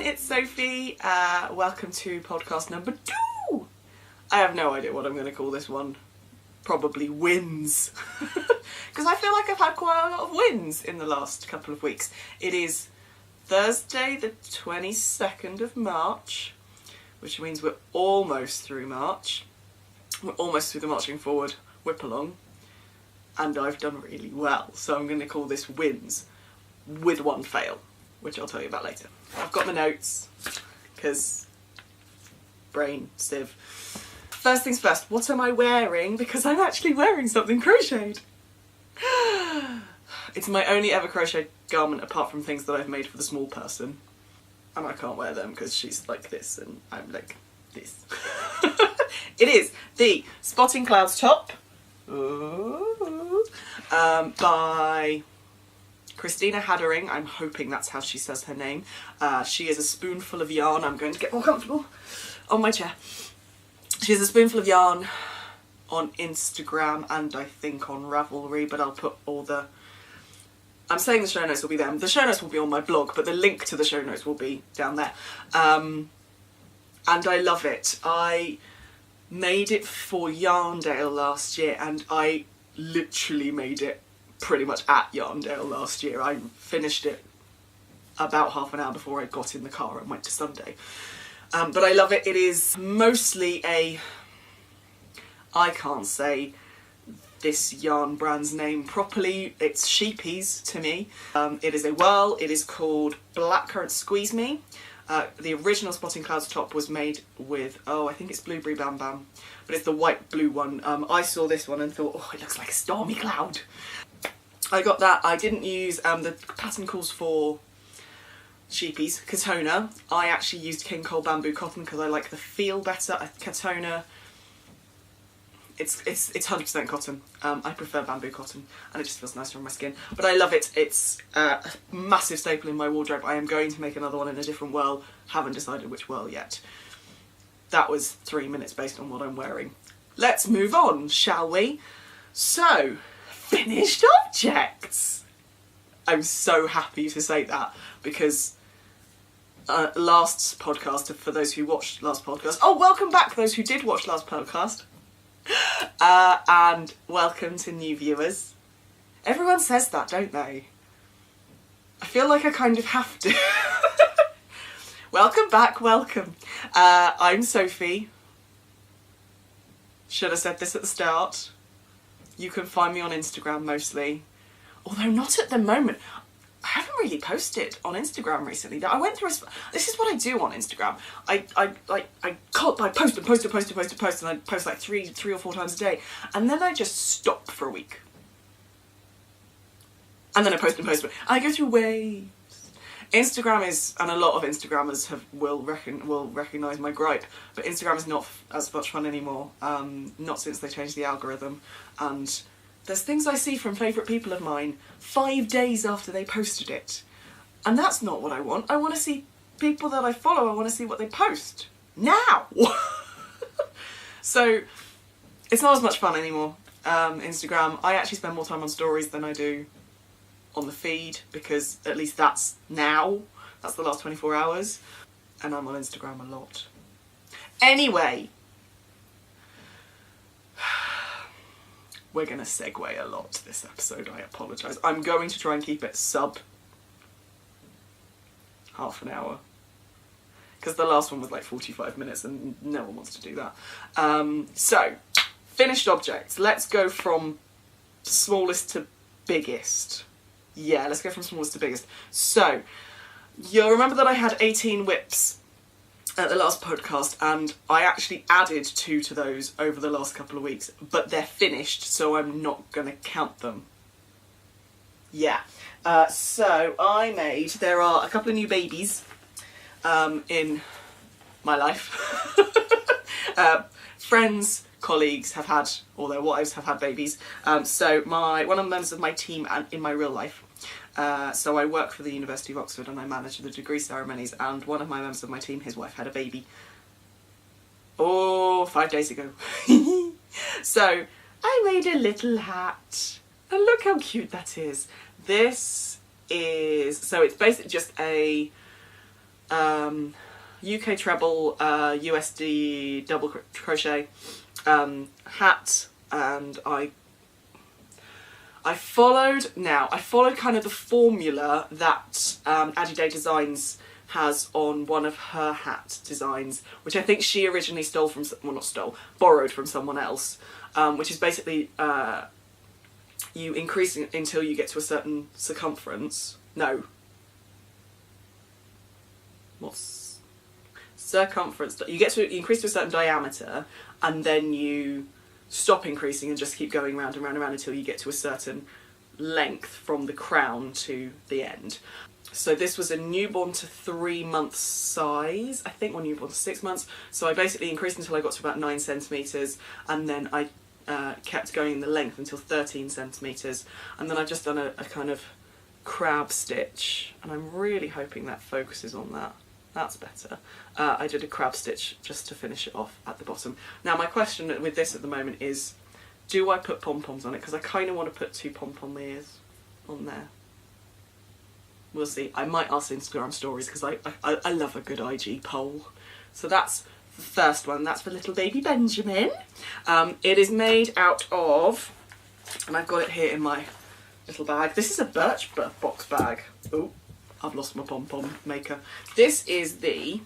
it's Sophie. Welcome to podcast number 2. I have no idea what I'm going to call this one. Probably wins. Because I feel like I've had quite a lot of wins in the last couple of weeks. It is Thursday the 22nd of March, which means we're almost through March. We're almost through the marching forward whip along. And I've done really well. So I'm going to call this wins with one fail, which I'll tell you about later. I've got my notes, because brain sieve. First things first, what am I wearing? Because I'm actually wearing something crocheted. It's my only ever crocheted garment apart from things that I've made for the small person. And I can't wear them because she's like this and I'm like this. It is the Spotting Clouds top by Christina Haddering. I'm hoping that's how she says her name. She is a spoonful of yarn. I'm going to get more comfortable on my chair. She's a spoonful of yarn on Instagram and I think on Ravelry, but I'll put all the... I'm saying the show notes will be there. The show notes will be on my blog, but the link to the show notes will be down there. And I love it. I made it for Yarndale last year and I literally made it pretty much at Yarndale last year. I finished it about half an hour before I got in the car and went to Sunday. But I love it. It is mostly a... I can't say this yarn brand's name properly. It's sheepies to me. It is a whirl. It is called Blackcurrant Squeeze Me. The original Spotting Clouds top was made with, I think it's Blueberry Bam Bam, but it's the white blue one. I saw this one and thought, oh, it looks like a stormy cloud. I got that. I didn't use, the pattern calls for sheepies, Katona. I actually used King Cole Bamboo Cotton because I like the feel better. Katona, it's 100% cotton. I prefer bamboo cotton and it just feels nicer on my skin. But I love it. It's a massive staple in my wardrobe. I am going to make another one in a different whirl. Haven't decided which whirl yet. That was 3 minutes based on what I'm wearing. Let's move on, shall we? So, finished objects. I'm so happy to say that because last podcast, for those who watched last podcast, welcome back those who did watch last podcast. And welcome to new viewers. Everyone says that, don't they? I feel like I kind of have to. Welcome back, welcome. I'm Sophie. Should have said this at the start. You can find me on Instagram mostly. Although not at the moment. I haven't really posted on Instagram recently. I went through this is what I do on Instagram. I post and I post like three or four times a day. And then I just stop for a week. And then I post. I go through waves. Instagram is, and a lot of Instagrammers will recognise my gripe, but Instagram is not as much fun anymore. Not since they changed the algorithm. And there's things I see from favourite people of mine 5 days after they posted it. And that's not what I want. I want to see people that I follow. I want to see what they post. Now! So, it's not as much fun anymore. Instagram, I actually spend more time on stories than I do on the feed, because at least that's now. That's the last 24 hours. And I'm on Instagram a lot. Anyway. We're going to segue a lot this episode, I apologise. I'm going to try and keep it sub half an hour. Because the last one was like 45 minutes and no one wants to do that. So, finished objects. Let's go from smallest to biggest. Yeah, let's go from smallest to biggest. So, you'll remember that I had 18 whips at the last podcast, and I actually added 2 to those over the last couple of weeks, but they're finished, so I'm not going to count them. Yeah. So there are a couple of new babies in my life. Friends, colleagues have had, or their wives have had babies. So one of the members of my team and in my real life, so I work for the University of Oxford and I manage the degree ceremonies, and one of my members of my team, his wife, had a baby 5 days ago. So I made a little hat and look how cute that is. This is, so it's basically just a UK treble, USD double crochet hat, and I followed kind of the formula that Adide Designs has on one of her hat designs, which I think she originally stole from, well, not stole, borrowed from someone else, which is basically you increase it until you get to a certain circumference. No. What's circumference? You increase to a certain diameter, and then you stop increasing and just keep going round and round and round until you get to a certain length from the crown to the end. So this was a newborn to 3 months size, I think, or newborn to 6 months. So I basically increased until I got to about 9 centimetres, and then I kept going in the length until 13 centimetres, and then I've just done a kind of crab stitch, and I'm really hoping that focuses on that. That's better. I did a crab stitch just to finish it off at the bottom. Now my question with this at the moment is, do I put pom-poms on it? Because I kind of want to put 2 pom-pom ears on there. We'll see. I might ask Instagram stories because I love a good IG poll. So that's the first one. That's for little baby Benjamin. It is made out of, and I've got it here in my little bag. This is a Birch box bag. Oh, I've lost my pom-pom maker. This is the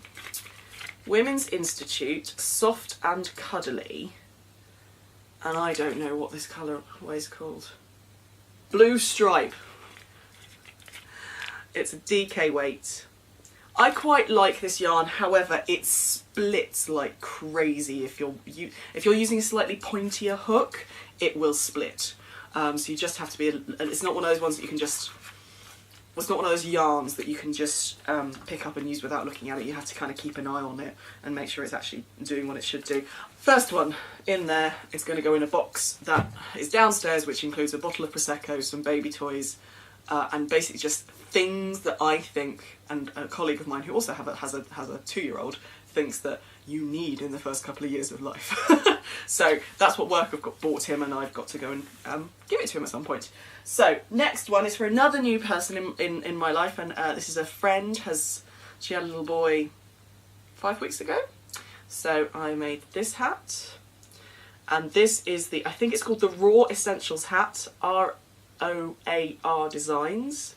Women's Institute Soft and Cuddly. And I don't know what this colourway is called. Blue Stripe. It's a DK weight. I quite like this yarn, however it splits like crazy. If you're using a slightly pointier hook, it will split. So you just have to be, it's not one of those ones that you can just, it's not one of those yarns that you can just pick up and use without looking at it. You have to kind of keep an eye on it and make sure it's actually doing what it should do. First one in there is going to go in a box that is downstairs, which includes a bottle of Prosecco, some baby toys, and basically just things that I think, and a colleague of mine who also has a 2-year-old thinks that you need in the first couple of years of life. So that's what work I've got bought him, and I've got to go and give it to him at some point. So next one is for another new person in my life, and this is a friend. She had a little boy 5 weeks ago. So I made this hat, and this is I think it's called the Raw Essentials hat, ROAR Designs.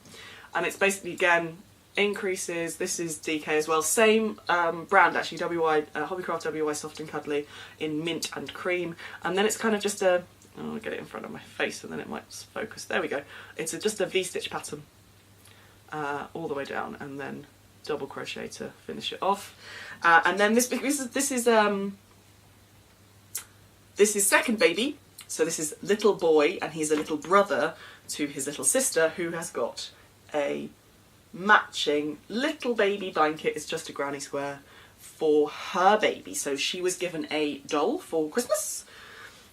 And it's basically, again, increases. This is DK as well. Same brand, actually, Hobbycraft WY Soft and Cuddly in mint and cream. And then it's kind of just a, I'll get it in front of my face and then it might focus. There we go. It's just a V-stitch pattern all the way down, and then double crochet to finish it off. And then this is second baby. So this is little boy, and he's a little brother to his little sister, who has got a matching little baby blanket. It's just a granny square for her baby. So she was given a doll for Christmas.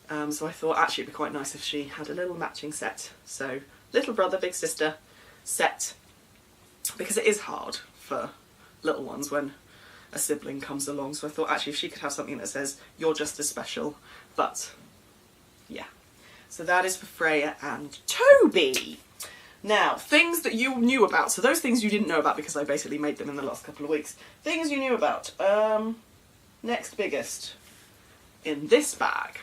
So I thought actually it'd be quite nice if she had a little matching set. So little brother, big sister set, because it is hard for little ones when a sibling comes along. So I thought actually if she could have something that says you're just as special. But yeah, so that is for Freya and Toby. Now, things that you knew about. So those things you didn't know about because I basically made them in the last couple of weeks. Things you knew about. Next biggest in this bag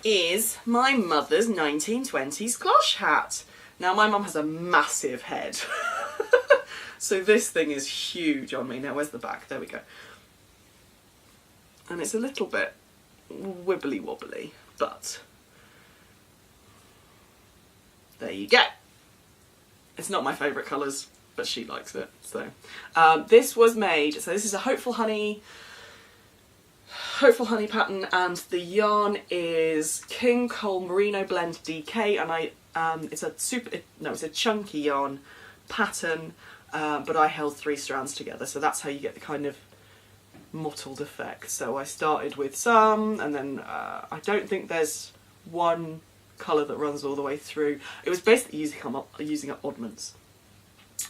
is my mother's 1920s cloche hat. Now, my mum has a massive head. So this thing is huge on me. Now, where's the back? There we go. And it's a little bit wibbly wobbly, but there you go. It's not my favourite colours, but she likes it. So this was made, so this is a Hopeful Honey pattern, and the yarn is King Cole Merino Blend DK, and it's a chunky yarn pattern, but I held 3 strands together, so that's how you get the kind of mottled effect. So I started with some, and then I don't think there's one colour that runs all the way through. It was basically using up oddments.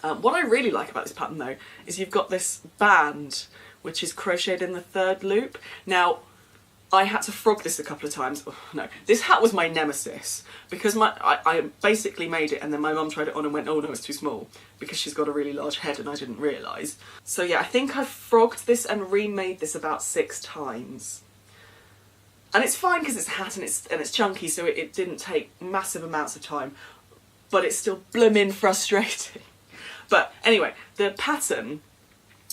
What I really like about this pattern though is you've got this band which is crocheted in the 3rd loop. Now I had to frog this a couple of times. Oh, no, this hat was my nemesis because I basically made it and then my mum tried it on and went, oh no, it's too small, because she's got a really large head and I didn't realise. So yeah, I think I frogged this and remade this about 6 times. And it's fine because it's a hat and it's chunky, so it didn't take massive amounts of time, but it's still blooming frustrating. But anyway, the pattern.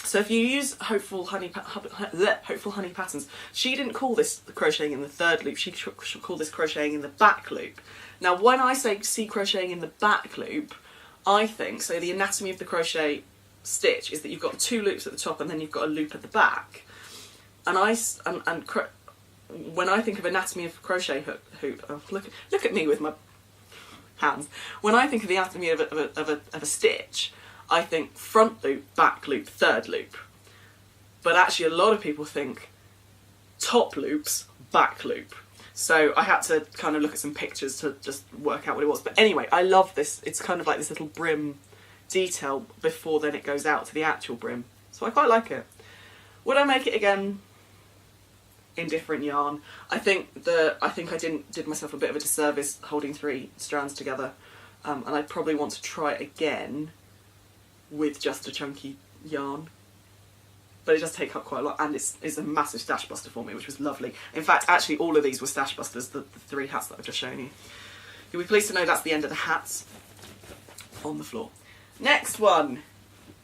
So if you use Hopeful Honey Patterns, she didn't call this crocheting in the 3rd loop, she called this crocheting in the back loop. Now when I say see crocheting in the back loop, I think, so the anatomy of the crochet stitch is that you've got 2 loops at the top and then you've got a loop at the back. And when I think of anatomy of crochet hoop, oh, look at me with my hands. When I think of the anatomy of a stitch, I think front loop, back loop, 3rd loop. But actually a lot of people think top loops, back loop. So I had to kind of look at some pictures to just work out what it was. But anyway, I love this. It's kind of like this little brim detail before then it goes out to the actual brim. So I quite like it. Would I make it again in different yarn? I think I did myself a bit of a disservice holding 3 strands together. And I'd probably want to try it again with just a chunky yarn, but it does take up quite a lot, and it's a massive stash buster for me, which was lovely. In fact, actually all of these were stash busters, the 3 hats that I've just shown you. You'll be pleased to know that's the end of the hats on the floor. Next one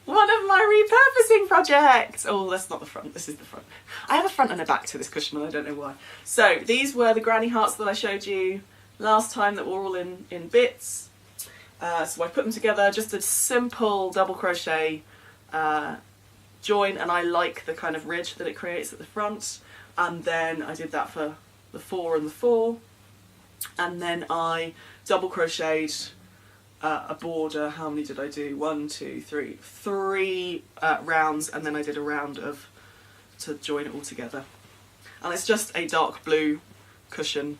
of my repurposing projects. Oh, that's not the front, this is the front. I have a front and a back to this cushion and I don't know why. So these were the granny hearts that I showed you last time that were all in bits. So I put them together, just a simple double crochet join, and I like the kind of ridge that it creates at the front. And then I did that for the 4 and the 4, and then I double crocheted a border. How many did I do? 1, 2, 3, 3 rounds, and then I did a round to join it all together. And it's just a dark blue cushion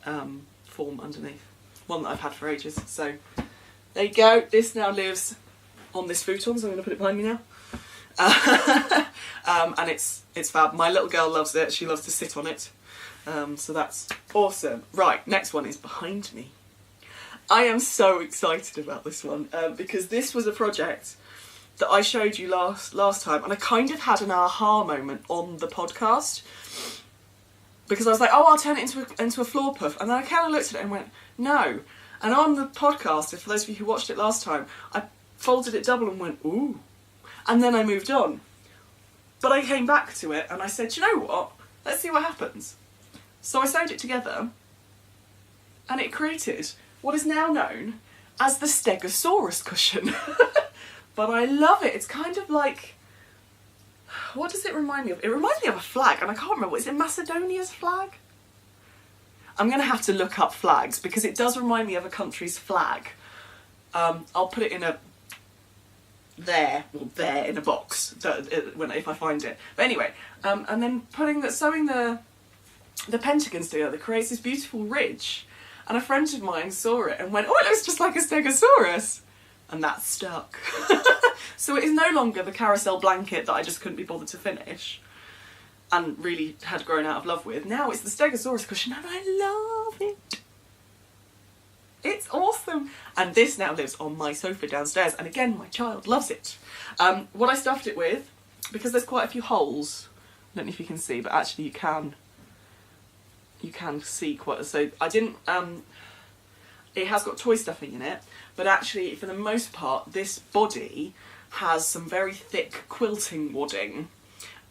form underneath, one that I've had for ages. So there you go. This now lives on this futon, so I'm going to put it behind me now. And it's fab. My little girl loves it. She loves to sit on it. So that's awesome. Right, next one is behind me. I am so excited about this one because this was a project that I showed you last time, and I kind of had an aha moment on the podcast because I was like, oh, I'll turn it into a floor puff, and then I kind of looked at it and went, no. And on the podcast, for those of you who watched it last time, I folded it double and went, ooh. And then I moved on. But I came back to it and I said, you know what? Let's see what happens. So I sewed it together and it created what is now known as the Stegosaurus cushion. But I love it. It's kind of like, what does it remind me of? It reminds me of a flag, and I can't remember. Is it Macedonia's flag? I'm going to have to look up flags because it does remind me of a country's flag. I'll put it in there in a box if I find it. But anyway, and then sewing the pentagons together creates this beautiful ridge. And a friend of mine saw it and went, oh, it looks just like a Stegosaurus. And that stuck. So it is no longer the carousel blanket that I just couldn't be bothered to finish and really had grown out of love with. Now it's the Stegosaurus cushion and I love it. It's awesome. And this now lives on my sofa downstairs, and again, my child loves it. What I stuffed it with, because there's quite a few holes, I don't know if you can see, but actually you can see quite, so I didn't, it has got toy stuffing in it, but actually for the most part this body has some very thick quilting wadding,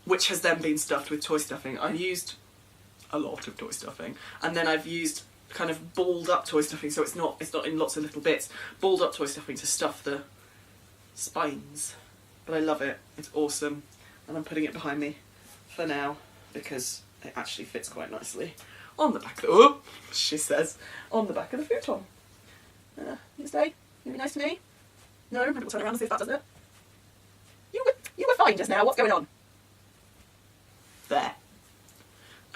which has then been stuffed with toy stuffing. I used a lot of toy stuffing, and then I've used kind of balled up toy stuffing, so it's not in lots of little bits, balled up toy stuffing to stuff the spines. But I love it, it's awesome, and I'm putting it behind me for now because it actually fits quite nicely on the back of the, oh, she says, on the back of the futon. You stay? You be nice to me? No? Maybe we'll turn around and see if that does it. You were fine just now, what's going on? There.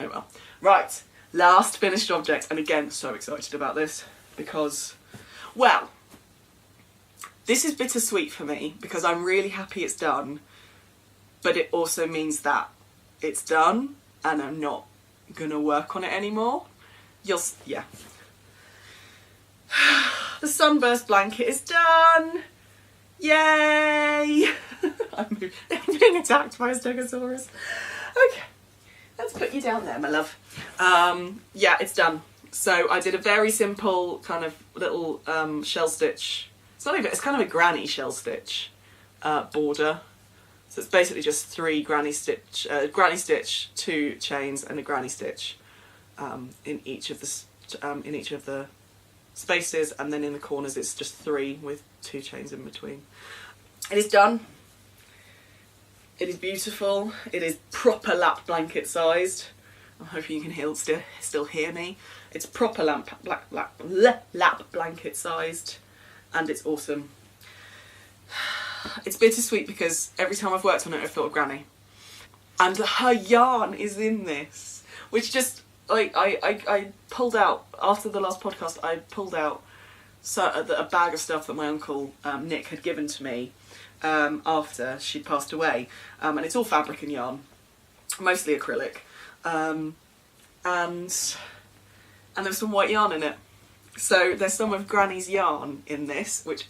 Oh well. Right, last finished object, and again, so excited about this because, well, this is bittersweet for me because I'm really happy it's done, but it also means that it's done and I'm not gonna work on it anymore. Yeah. The sunburst blanket is done. Yay! I'm being attacked by a stegosaurus. Okay, let's put you down there, my love. Yeah, it's done. So I did a very simple kind of little shell stitch. It's kind of a granny shell stitch border. So it's basically just 3 granny stitch, 2 chains, and a granny stitch in each of the spaces, and then in the corners it's just 3 with 2 chains in between. It is done. It is beautiful. It is proper lap blanket sized. I'm hoping you can still hear me. It's proper lap blanket sized, and it's awesome. It's bittersweet because every time I've worked on it I've thought of Granny. And her yarn is in this, which just, like, I pulled out, after the last podcast, I pulled out a bag of stuff that my uncle Nick had given to me after she'd passed away. And it's all fabric and yarn, mostly acrylic. And there's some white yarn in it. So there's some of Granny's yarn in this, which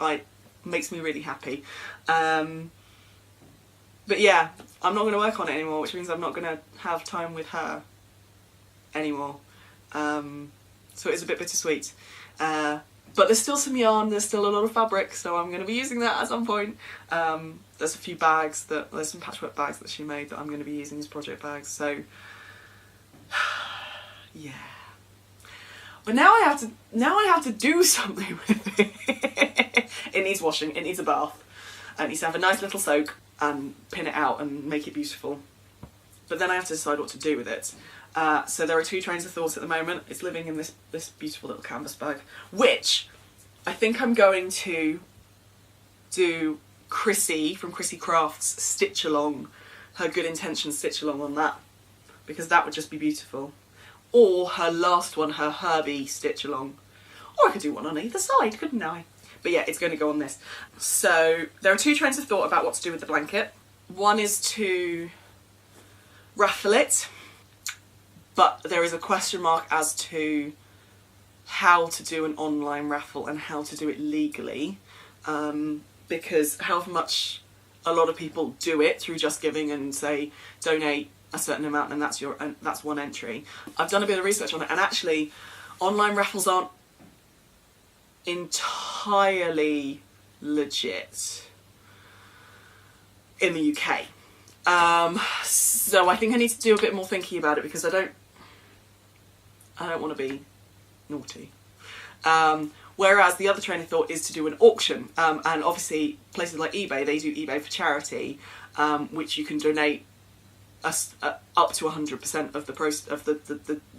makes me really happy. But yeah, I'm not going to work on it anymore, which means I'm not going to have time with her anymore. So it's a bit bittersweet. But there's still some yarn, there's still a lot of fabric, so I'm going to be using that at some point. There's a few bags, there's some patchwork bags that she made that I'm going to be using as project bags, so yeah. But now I have to do something with it. It needs washing, it needs a bath. It needs to have a nice little soak and pin it out and make it beautiful. But then I have to decide what to do with it. So there are 2 trains of thought at the moment. It's living in this beautiful little canvas bag, which I think I'm going to do Chrissy from Chrissy Crafts stitch along, her Good Intentions stitch along on that, because that would just be beautiful. Or her last one, her Herbie stitch along. Or I could do one on either side, couldn't I? But yeah, it's going to go on this. So there are 2 trains of thought about what to do with the blanket. One is to raffle it, but there is a question mark as to how to do an online raffle and how to do it legally, because however much a lot of people do it through Just Giving and say donate a certain amount and that's one entry. I've done a bit of research on it, and actually online raffles aren't entirely legit in the UK. So I think I need to do a bit more thinking about it, because I don't want to be naughty. Whereas the other train of thought is to do an auction, and obviously places like eBay, they do eBay for charity, which you can donate up to 100% of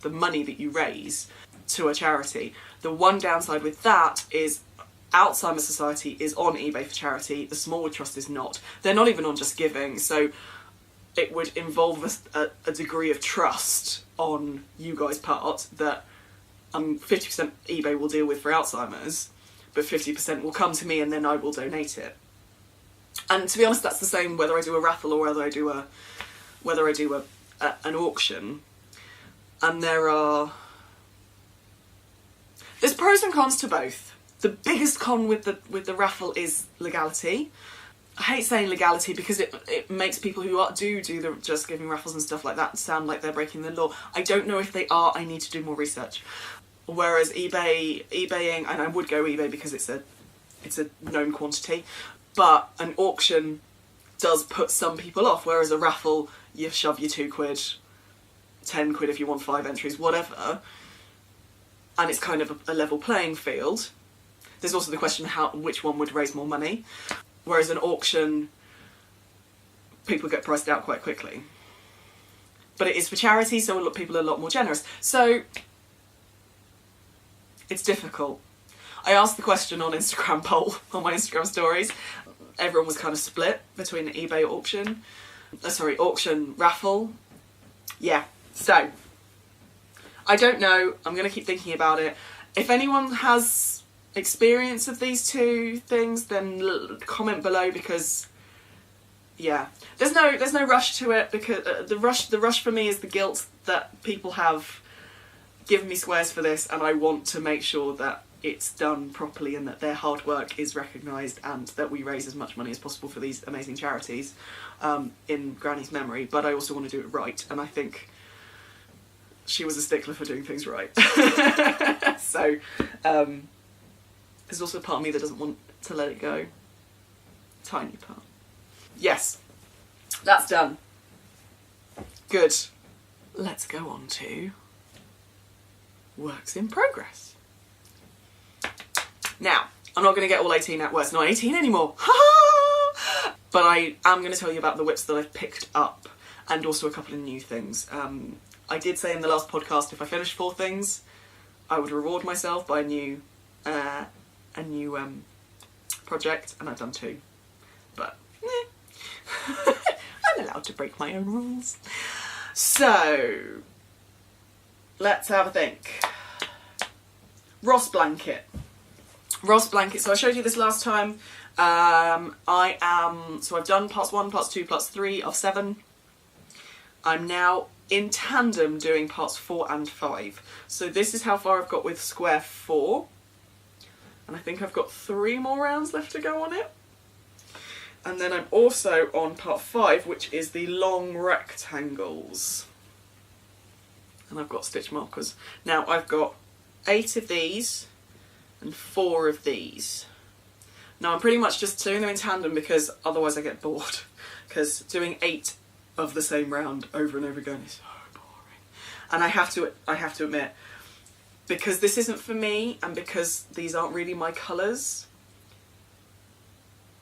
the money that you raise to a charity. The one downside with that is Alzheimer's Society is on eBay for charity, the Smallwood Trust is not. They're not even on Just Giving, so it would involve a degree of trust on you guys' part that 50% eBay will deal with for Alzheimer's, but 50% will come to me and then I will donate it. And to be honest, that's the same whether I do a raffle or whether I do an auction. And there's pros and cons to both. The biggest con with the raffle is legality. I hate saying legality because it makes people who do the Just Giving raffles and stuff like that sound like they're breaking the law. I don't know if they are. I need to do more research. Whereas eBaying, and I would go eBay because it's a known quantity, but an auction does put some people off, whereas a raffle, you shove your £2, 10 quid if you want 5 entries, whatever, and it's kind of a level playing field. There's also the question which one would raise more money, whereas an auction, people get priced out quite quickly. But it is for charity, so people are a lot more generous. So it's difficult. I asked the question on Instagram poll, on my Instagram stories. Everyone was kind of split between eBay auction, raffle. Yeah, so I don't know. I'm going to keep thinking about it. If anyone has experience of these 2 things, then comment below, because yeah, there's no rush to it, because the rush for me is the guilt that people have given me squares for this, and I want to make sure that it's done properly and that their hard work is recognised and that we raise as much money as possible for these amazing charities in Granny's memory. But I also want to do it right, and I think she was a stickler for doing things right. So there's also a part of me that doesn't want to let it go. Tiny part. Yes, that's done. Good. Let's go on to works in progress. Now, I'm not going to get all 18 out. Well, it's not 18 anymore. But I am going to tell you about the whips that I've picked up, and also a couple of new things. I did say in the last podcast, if I finish 4 things, I would reward myself by a new project, and I've done 2. But I'm allowed to break my own rules. So let's have a think. Ross blanket. So I showed you this last time. So I've done parts 1, parts 2, parts 3 of 7. I'm now in tandem doing parts 4 and 5. So this is how far I've got with square 4. And I think I've got 3 more rounds left to go on it. And then I'm also on part 5, which is the long rectangles. And I've got stitch markers. Now I've got 8 of these and 4 of these. Now I'm pretty much just doing them in tandem because otherwise I get bored. Because doing 8 of the same round over and over again is so boring. And I have to admit, because this isn't for me and because these aren't really my colours,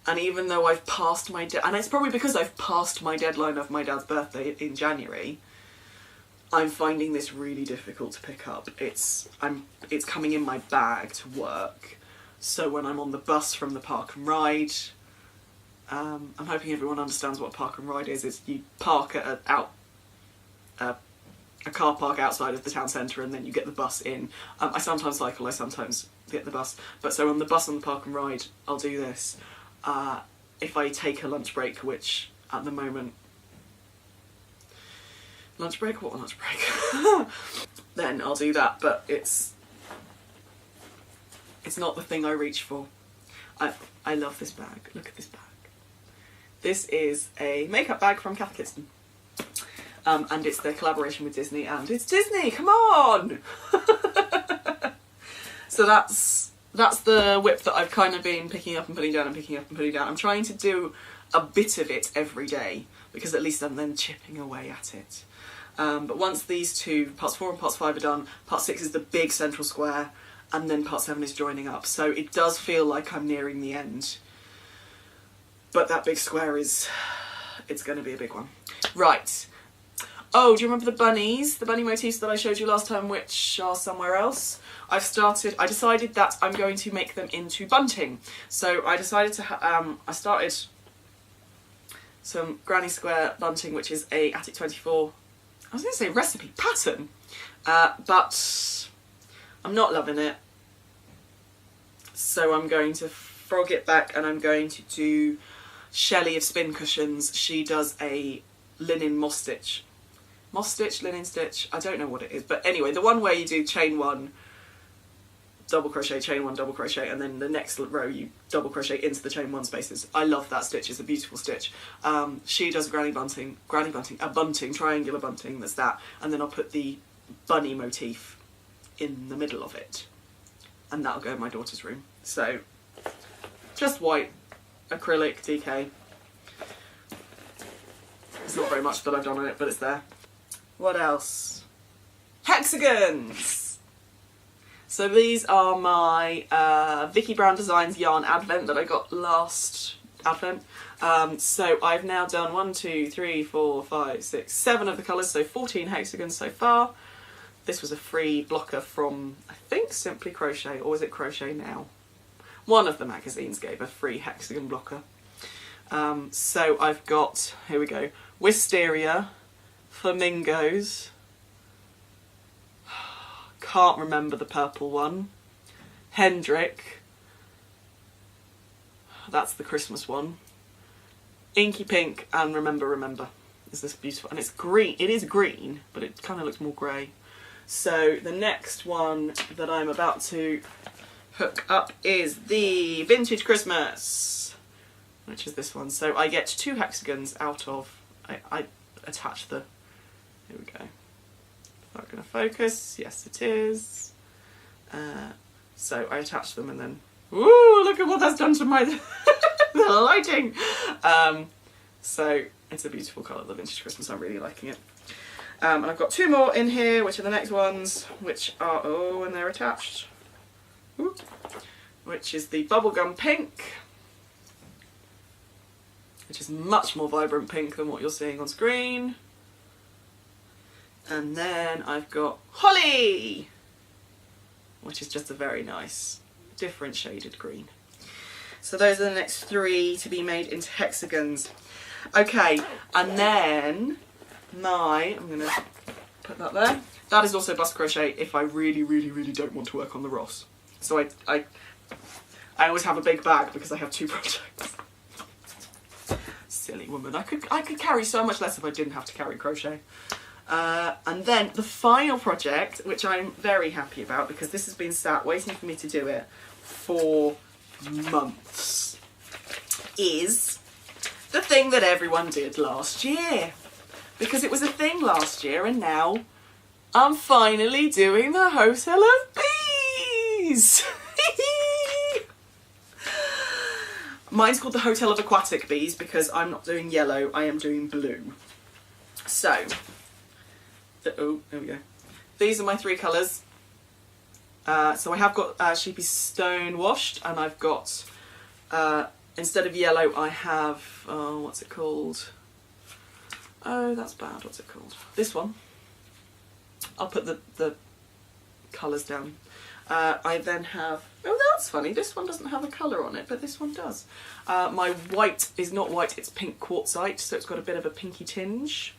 and even though I've passed my and it's probably because I've passed my deadline of my dad's birthday in January, I'm finding this really difficult to pick up. It's coming in my bag to work. So when I'm on the bus from the park and ride, I'm hoping everyone understands what a park and ride is. It's you park at a car park outside of the town centre, and then you get the bus in. I sometimes cycle, I sometimes get the bus. But so on the bus on the park and ride, I'll do this. If I take a lunch break, which at the moment... Lunch break? What lunch break? Then I'll do that, but it's not the thing I reach for. I love this bag. Look at this bag. This is a makeup bag from Kath Kidston. And it's their collaboration with Disney, and it's Disney, come on! So that's the whip that I've kind of been picking up and putting down and picking up and putting down. I'm trying to do a bit of it every day, because at least I'm then chipping away at it. But once these 2, parts 4 and parts 5 are done, part 6 is the big central square, and then part 7 is joining up. So it does feel like I'm nearing the end. But that big square it's going to be a big one. Right. Oh, do you remember the bunnies? The bunny motifs that I showed you last time, which are somewhere else? I decided that I'm going to make them into bunting. So I decided to, I started some Granny Square bunting, which is a Attic 24, I was going to say recipe pattern, but I'm not loving it. So I'm going to frog it back, and I'm going to do Shelley of Spin Cushions. She does a linen moss stitch. Moss stitch, linen stitch, I don't know what it is, but anyway, the one where you do chain 1, double crochet, chain 1, double crochet, and then the next row you double crochet into the chain 1 spaces. I love that stitch, it's a beautiful stitch. She does a bunting, triangular bunting, that's that, and then I'll put the bunny motif in the middle of it, and that'll go in my daughter's room. So, just white, acrylic, DK. There's not very much that I've done on it, but it's there. What else? Hexagons! So these are my Vicky Brown Designs yarn advent that I got last advent. So I've now done 1, 2, 3, 4, 5, 6, 7 of the colours, so 14 hexagons so far. This was a free blocker from, I think, Simply Crochet, or is it Crochet Now? One of the magazines gave a free hexagon blocker. So I've got, here we go, Wisteria, Flamingos, can't remember the purple one, Hendrik, that's the Christmas one, Inky pink and remember is this beautiful, and it's green. It is green, but it kind of looks more grey. So the next one that I'm about to hook up is the Vintage Christmas, which is this one. So I get 2 hexagons out of, I attach the, here we go. Is that going to focus? Yes it is. So I attach them and then, ooh, look at what that's done to my the lighting. So it's a beautiful colour, the Vintage Christmas. I'm really liking it. And I've got 2 more in here, which are the next ones, which are, oh, and they're attached. Ooh. Which is the Bubblegum Pink, which is much more vibrant pink than what you're seeing on screen. And then I've got Holly, which is just a very nice, different shaded green. So those are the next 3 to be made into hexagons. Okay, and then I'm going to put that there. That is also bust crochet if I really don't want to work on the Ross. So I always have a big bag because I have 2 projects. Silly woman. I could carry so much less if I didn't have to carry crochet. And then the final project, which I'm very happy about because this has been sat waiting for me to do it for months, is the thing that everyone did last year. Because it was a thing last year and now I'm finally doing the Hotel of Bees. Mine's called the Hotel of Aquatic Bees because I'm not doing yellow, I am doing blue. So, oh, there we go. These are my 3 colours. So I have got Sheepy Stone washed, and I've got, instead of yellow, I have, oh, what's it called? Oh, that's bad, what's it called? This one. I'll put the colours down. I then have, oh that's funny, this one doesn't have a colour on it, but this one does. My white is not white, it's pink quartzite, so it's got a bit of a pinky tinge.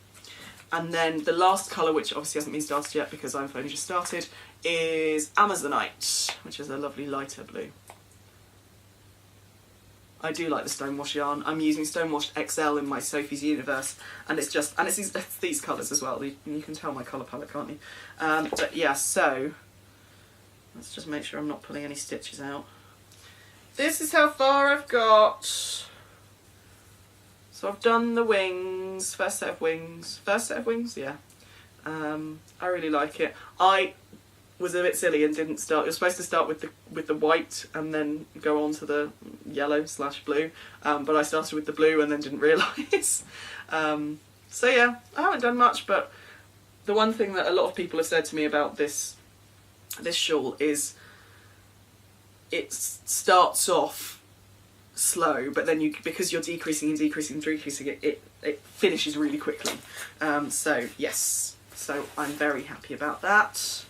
And then the last colour, which obviously hasn't been started yet because I've only just started, is Amazonite, which is a lovely lighter blue. I do like the Stonewash yarn. I'm using Stonewash XL in my Sophie's Universe, and it's just, and it's these colours as well. You can tell my colour palette, can't you? But yeah, so let's just make sure I'm not pulling any stitches out. This is how far I've got. So I've done the wings, first set of wings, yeah. I really like it. I was a bit silly and didn't start. You're supposed to start with the white and then go on to the yellow / blue, but I started with the blue and then didn't realise. So yeah, I haven't done much, but the one thing that a lot of people have said to me about this shawl is it starts off slow, but then because you're decreasing it finishes really quickly. So yes, so I'm very happy about that.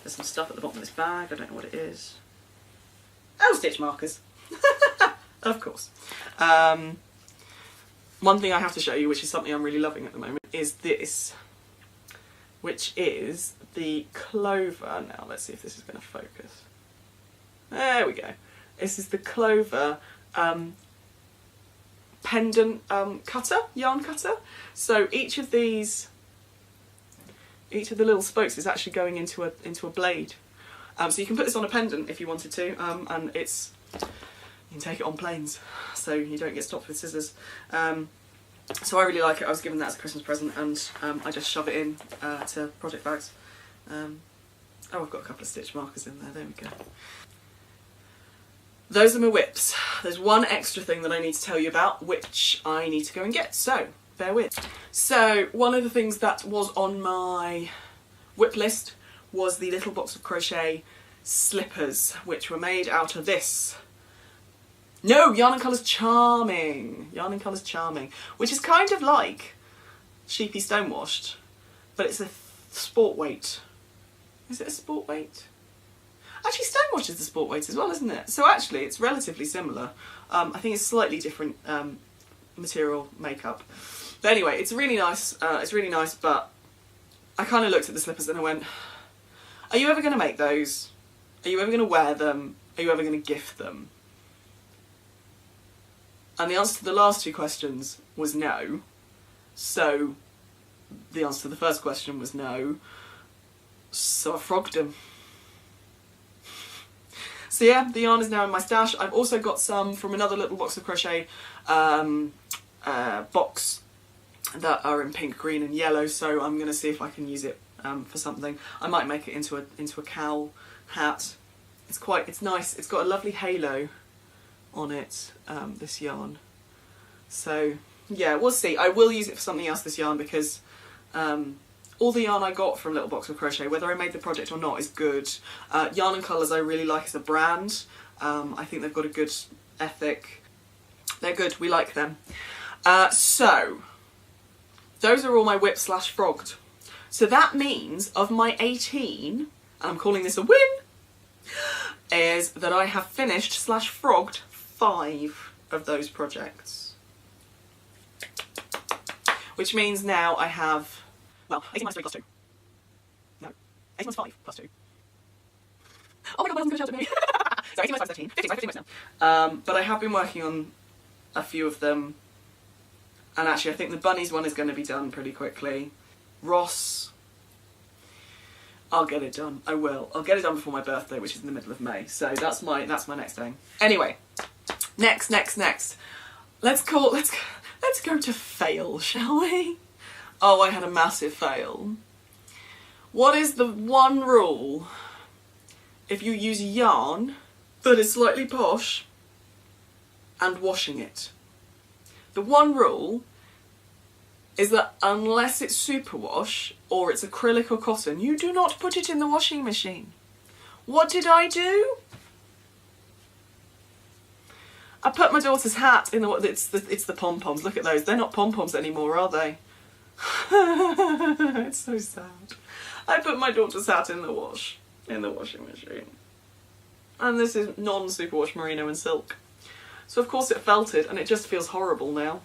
There's some stuff at the bottom of this bag, I don't know what it is. Oh, stitch markers. Of course. One thing I have to show you, which is something I'm really loving at the moment, is this, which is the Clover. Now let's see if this is going to focus. There we go. This is the Clover pendant yarn cutter. So each of the little spokes is actually going into a blade. So you can put this on a pendant if you wanted to, and you can take it on planes, so you don't get stopped with scissors. So I really like it. I was given that as a Christmas present, and I just shove it in to project bags. Oh, I've got a couple of stitch markers in there. There we go. Those are my whips. There's one extra thing that I need to tell you about, which I need to go and get, so bear with. So one of the things that was on my whip list was the Little Box of Crochet slippers, which were made out of this. No, Yarn and Colours Charming. Yarn and Colours Charming, which is kind of like Sheepy Stonewashed, but it's a sport weight. Is it a sport weight? Actually, Stonewash is the sport weight as well, isn't it? So actually, it's relatively similar. I think it's slightly different material makeup. But anyway, it's really nice. It's really nice, but I kind of looked at the slippers and I went, are you ever going to make those? Are you ever going to wear them? Are you ever going to gift them? And the answer to the last two questions was no. So the answer to the first question was no. So I frogged him. So yeah, the yarn is now in my stash. I've also got some from another little box of crochet box that are in pink, green and yellow, so I'm going to see if I can use it for something. I might make it into a cowl hat. It's nice. It's got a lovely halo on it, this yarn. So yeah, we'll see. I will use it for something else, this yarn, because all the yarn I got from Little Box of Crochet, whether I made the project or not, is good. Yarn and Colours I really like as a brand. I think they've got a good ethic. They're good, we like them. So, those are all my whip / frogged. So that means of my 18, and I'm calling this a win, is that I have finished / frogged 5 of those projects. Which means now I have, well, 18 minus 3 plus 2. No, 18 minus 5 plus 2. Oh my god, Wilson's going to shout at me. So 18 minus 5 is 13. 15, so I have 15 minutes now. But I have been working on a few of them. And actually I think the bunnies one is going to be done pretty quickly. Ross, I'll get it done. I will. I'll get it done before my birthday, which is in the middle of May. So that's my next thing. Anyway, next. Let's go to fail, shall we? Oh, I had a massive fail. What is the one rule if you use yarn that is slightly posh and washing it? The one rule is that unless it's superwash or it's acrylic or cotton, you do not put it in the washing machine. What did I do? I put my daughter's hat in it's the pom-poms. Look at those. They're not pom-poms anymore, are they? It's so sad. I put my daughter's hat in the washing machine. And this is non-superwash merino and silk. So of course it felted and it just feels horrible now.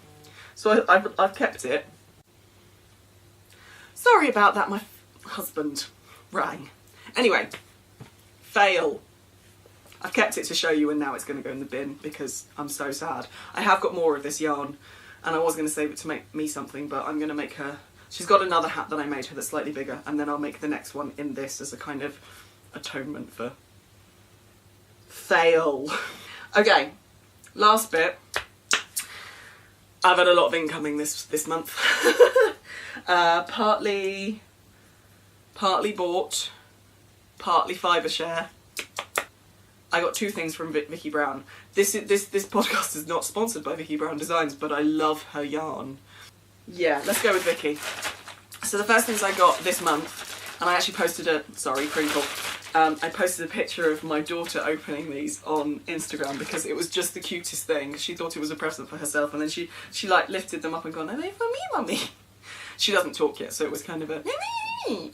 So I've kept it. Sorry about that, my husband rang. Anyway, fail. I've kept it to show you and now it's going to go in the bin because I'm so sad. I have got more of this yarn and I was going to save it to make me something, but I'm going to make her... She's got another hat that I made her that's slightly bigger, and then I'll make the next one in this as a kind of atonement for fail. Okay. Last bit. I've had a lot of incoming this month. Partly bought, partly fibre share. I got 2 things from Vicky Brown. This podcast is not sponsored by Vicky Brown Designs, but I love her yarn. Yeah, let's go with Vicky. So the first things I got this month, and I actually posted crinkle. I posted a picture of my daughter opening these on Instagram because it was just the cutest thing. She thought it was a present for herself, and then she like lifted them up and gone, "Are they for me, mummy?" She doesn't talk yet, so it was kind of a mummy.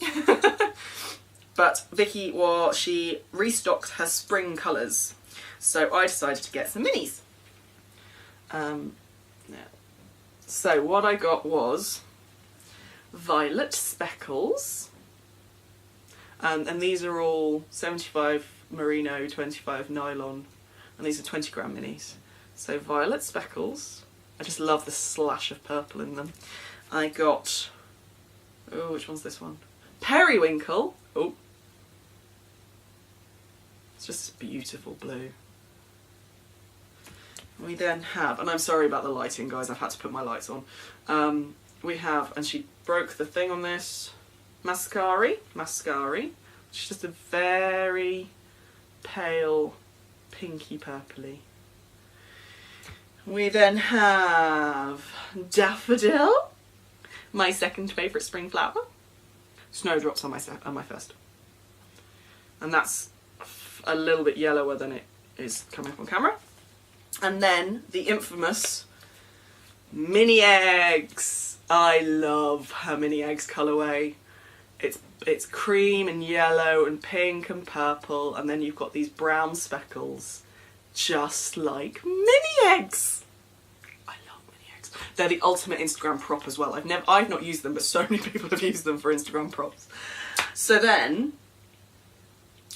But Vicky, she restocked her spring colours, so I decided to get some minis. So what I got was violet speckles. And these are all 75 merino, 25 nylon, and these are 20 gram minis. So violet speckles. I just love the slash of purple in them. I got, oh, which one's this one? Periwinkle. Oh, it's just beautiful blue. We then have, and I'm sorry about the lighting, guys, I've had to put my lights on. We have, and she broke the thing on this, Mascari, which is just a very pale pinky purpley. We then have Daffodil, my second favourite spring flower. Snowdrops on my first. And that's a little bit yellower than it is coming up on camera. And then the infamous Mini Eggs. I love her Mini Eggs colourway. It's cream and yellow and pink and purple, and then you've got these brown speckles, just like Mini Eggs. I love Mini Eggs. They're the ultimate Instagram prop as well. I've not used them, but so many people have used them for Instagram props. So then,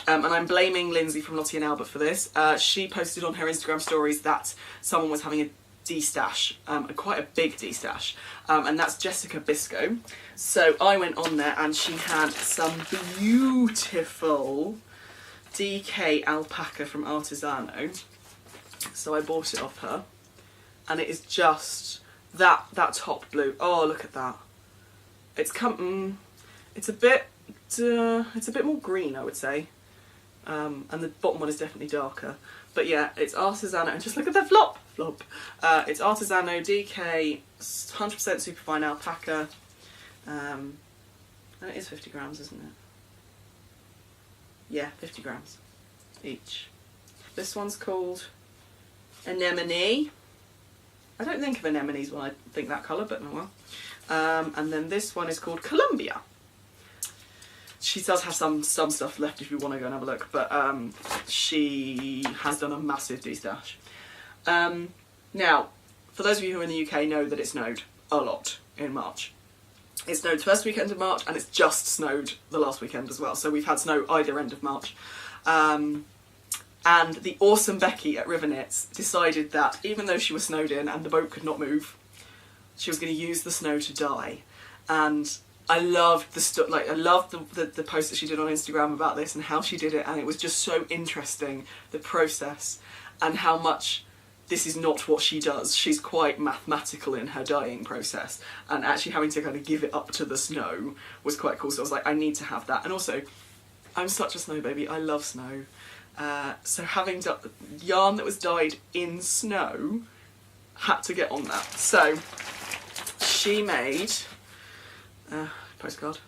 and I'm blaming Lindsay from Lottie and Albert for this. She posted on her Instagram stories that someone was having D-stash, quite a big D-stash, and that's Jessica Bisco. So I went on there and she had some beautiful DK alpaca from Artisano. So I bought it off her, and it is just that top blue. Oh, look at that. It's it's a bit more green, I would say, and the bottom one is definitely darker. But yeah, it's Artisano, and just look at the flop. It's Artisano DK 100% superfine alpaca, and it is 50 grams, isn't it? Yeah, 50 grams each. This one's called Anemone. I don't think of anemones when I think that colour, but oh well. And then this one is called Columbia. She does have some stuff left if you want to go and have a look, but she has done a massive D-stash. Now, for those of you who are in the UK know that it snowed a lot in March. It snowed the first weekend of March, and it's just snowed the last weekend as well, so we've had snow either end of March. And the awesome Becky at River Knits decided that even though she was snowed in and the boat could not move, she was going to use the snow to dye. And I loved the post that she did on Instagram about this and how she did it, and it was just so interesting, the process, and how much this is not what she does. She's quite mathematical in her dyeing process, and actually having to kind of give it up to the snow was quite cool. So I was like, I need to have that. And also, I'm such a snow baby, I love snow. So having yarn that was dyed in snow, had to get on that. So she made postcard.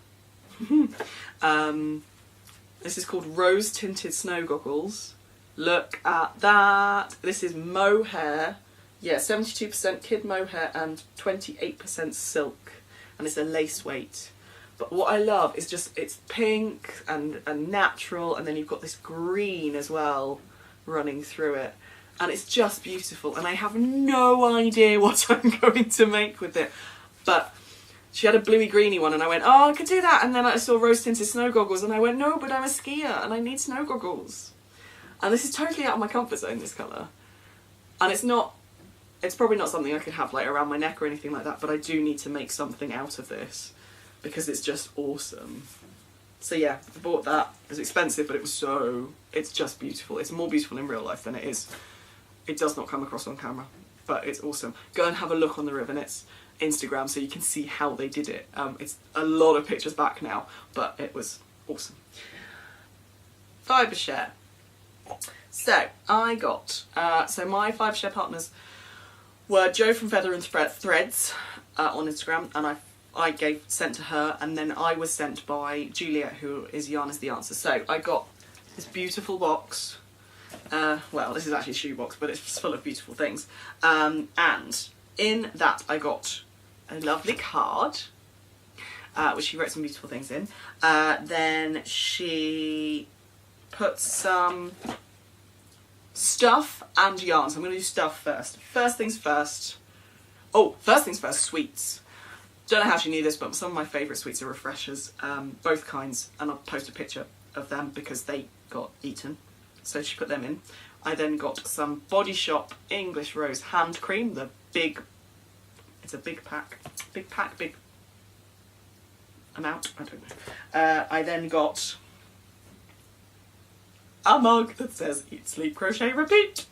This is called Rose Tinted Snow Goggles. Look at that. This is mohair. Yeah, 72% kid mohair and 28% silk, and it's a lace weight. But what I love is just, it's pink and natural, and then you've got this green as well running through it. And it's just beautiful, and I have no idea what I'm going to make with it. But she had a bluey greeny one, and I went, oh, I could do that. And then I saw rose tinted snow goggles, and I went, no, but I'm a skier and I need snow goggles. And this is totally out of my comfort zone, this colour. And it's probably not something I could have like around my neck or anything like that, but I do need to make something out of this because it's just awesome. So yeah, I bought that. It was expensive, but it's just beautiful. It's more beautiful in real life than it is. It does not come across on camera, but it's awesome. Go and have a look on the River Knits Instagram so you can see how they did it. It's a lot of pictures back now, but it was awesome. Fibre share. So I got, so my fibre share partners were Jo from Feather and Threads on Instagram, and I sent to her, and then I was sent by Juliet, who is Yarn is the Answer. So I got this beautiful box. Well, this is actually a shoe box, but it's full of beautiful things. And in that I got a lovely card, which she wrote some beautiful things in. Then she put some stuff and yarn. So I'm going to do stuff first. First things first, sweets. Don't know how she knew this, but some of my favourite sweets are refreshers, both kinds, and I'll post a picture of them because they got eaten. So she put them in. I then got some Body Shop English Rose hand cream, it's a big pack, big amount, I don't know. I then got a mug that says Eat, Sleep, Crochet, Repeat.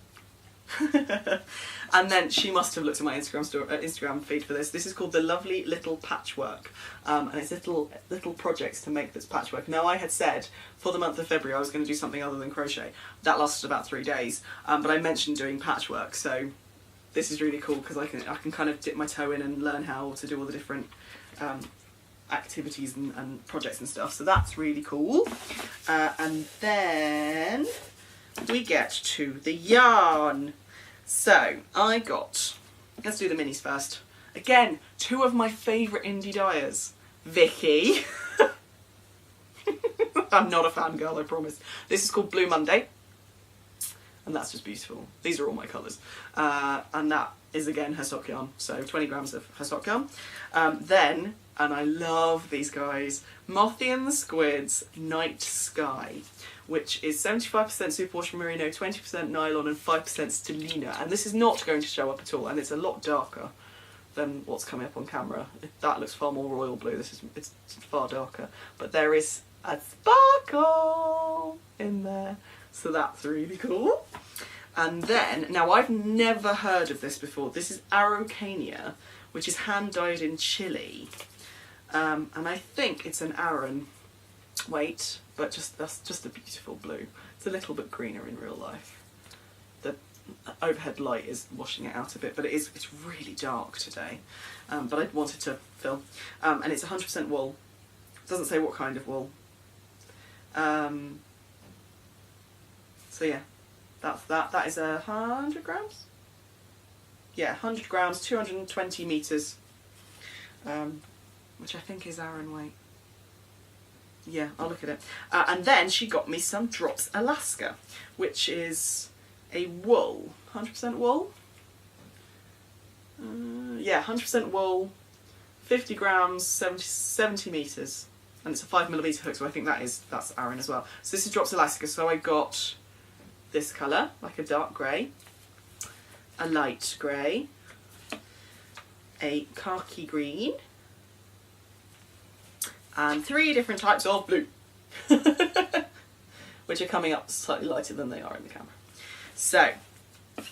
And then she must have looked at my Instagram feed for this. This is called the Lovely Little Patchwork, and it's little projects to make this patchwork. Now I had said for the month of February I was going to do something other than crochet. That lasted about 3 days, but I mentioned doing patchwork, so this is really cool because I can kind of dip my toe in and learn how to do all the different activities and projects and stuff. So that's really cool. And then we get to the yarn. So I got, let's do the minis first. Again, 2 of my favourite indie dyers. Vicky. I'm not a fangirl, I promise. This is called Blue Monday. And that's just beautiful. These are all my colours. And that is again her sock yarn. So 20 grams of her sock yarn. Then, and I love these guys, Mothy and the Squids Night Sky, which is 75% superwash merino, 20% nylon and 5% stellina. And this is not going to show up at all, and it's a lot darker than what's coming up on camera. That looks far more royal blue, it's far darker. But there is a sparkle in there, so that's really cool. And then, now I've never heard of this before, this is Araucania, which is hand dyed in Chile. And I think it's an Aran weight, but that's just a beautiful blue. It's a little bit greener in real life. The overhead light is washing it out a bit, but it's really dark today. But I wanted to film. And it's 100% wool. It doesn't say what kind of wool. So yeah, that's that. That is 100 grams? Yeah, 100 grams, 220 metres. Which I think is Aran weight. Yeah, I'll look at it. And then she got me some Drops Alaska, which is a wool, 100% wool. Yeah, 100% wool, 50 grams, 70 metres, and it's a 5mm hook, so I think that's Aran as well. So this is Drops Alaska. So I got this colour, like a dark grey, a light grey, a khaki green, and 3 different types of blue, which are coming up slightly lighter than they are in the camera. So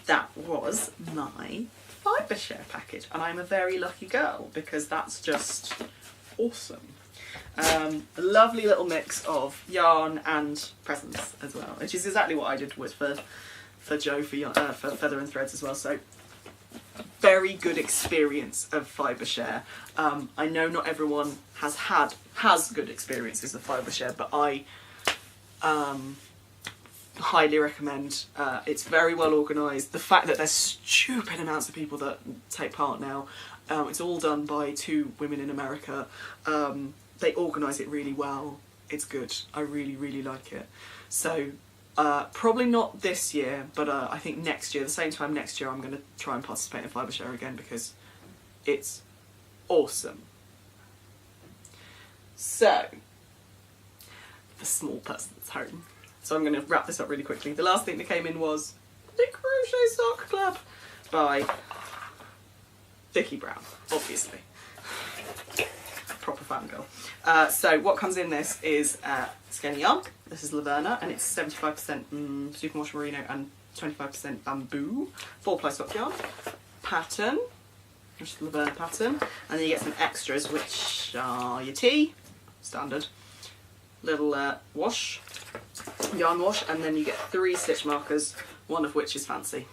that was my fibre share package, and I'm a very lucky girl because that's just awesome. A lovely little mix of yarn and presents as well, which is exactly what I did with for Jo for Feather and Threads as well. So very good experience of fibre share. I know not everyone has good experiences of fibre share, but I highly recommend. It's very well organised. The fact that there's stupid amounts of people that take part now. It's all done by 2 women in America. They organise it really well. It's good. I really, really like it. So probably not this year, but I think next year, the same time next year, I'm going to try and participate in fibre share again because it's awesome. So, the small person's home. So I'm going to wrap this up really quickly. The last thing that came in was the Crochet Sock Club by Vicky Brown, obviously. Proper fangirl. So what comes in this is skein yarn. This is Laverna, and it's 75% superwash merino and 25% bamboo. 4-ply sock yarn. Pattern, just Laverna pattern, and then you get some extras, which are your tee, standard, little wash, yarn wash, and then you get 3 stitch markers, one of which is fancy.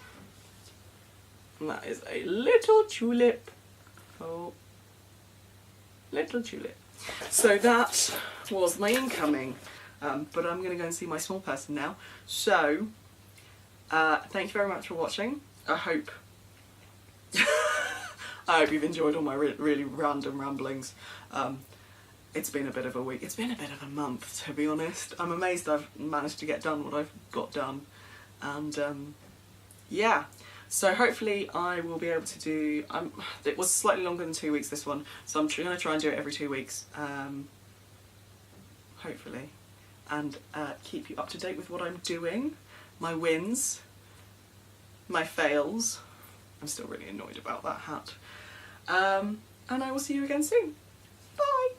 And that is a little tulip. Oh, little tulip. So that was my incoming, but I'm going to go and see my small person now. So, thank you very much for watching. I hope you've enjoyed all my really random ramblings. It's been a bit of a week. It's been a bit of a month, to be honest. I'm amazed I've managed to get done what I've got done. And yeah, so hopefully I will be able to do... it was slightly longer than 2 weeks, this one, so I'm going to try and do it every 2 weeks, hopefully, and keep you up to date with what I'm doing, my wins, my fails. I'm still really annoyed about that hat. And I will see you again soon. Bye!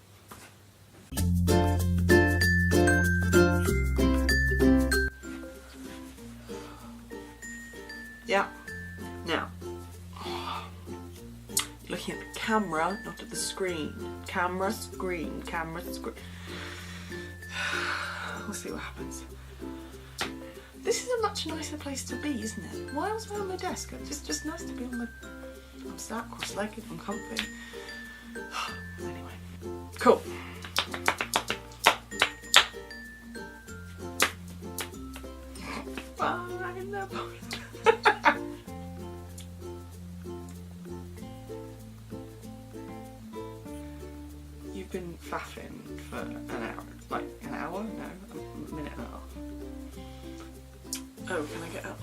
Yeah, now, you're looking at the camera, not at the screen. Camera, screen, camera, screen. We'll see what happens. This is a much nicer place to be, isn't it? Why was I on my desk? It's just nice to be on my... I'm sat cross-legged, I'm comfy. Anyway, cool. You've been faffing for an hour, like an hour? No, a minute and a half. Oh, can I get out?